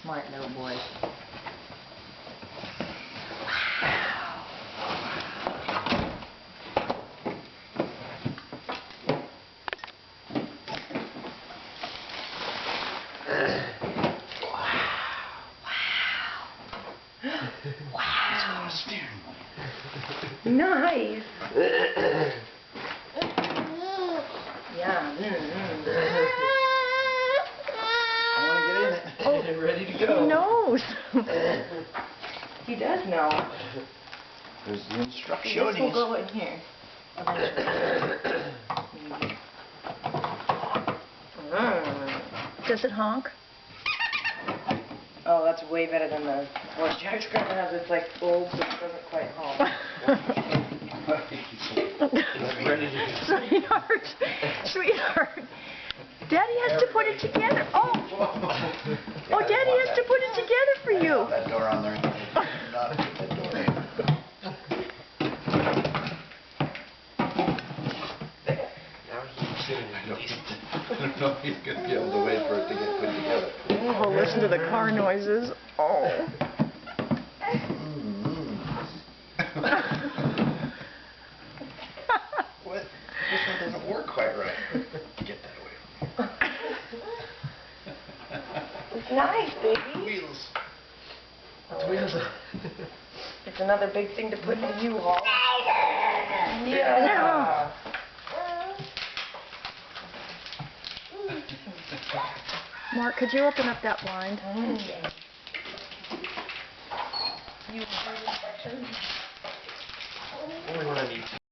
Smart little boy. Wow. Nice. Yeah. I want to get in it. Oh, ready to go. He knows. He does know. There's the instructions. This will go in here. Does it honk? Oh, that's way better than the voice Jack's gonna have. It's like old, so it doesn't quite honk. Sweetheart, sweetheart. Daddy has to put it together. Oh, Daddy has to put it together for you. That door on there. Not put that door in. Now he's sitting there. I don't know if he's going to be able to wait for it to get put together. Oh, listen to the car noises. Oh. What? This one doesn't work quite right. Get that away from me. It's nice, baby. Wheels. Wheels. It's another big thing to put in the U-Haul. Yeah. Mark, could you open up that blind? You heard the instructions?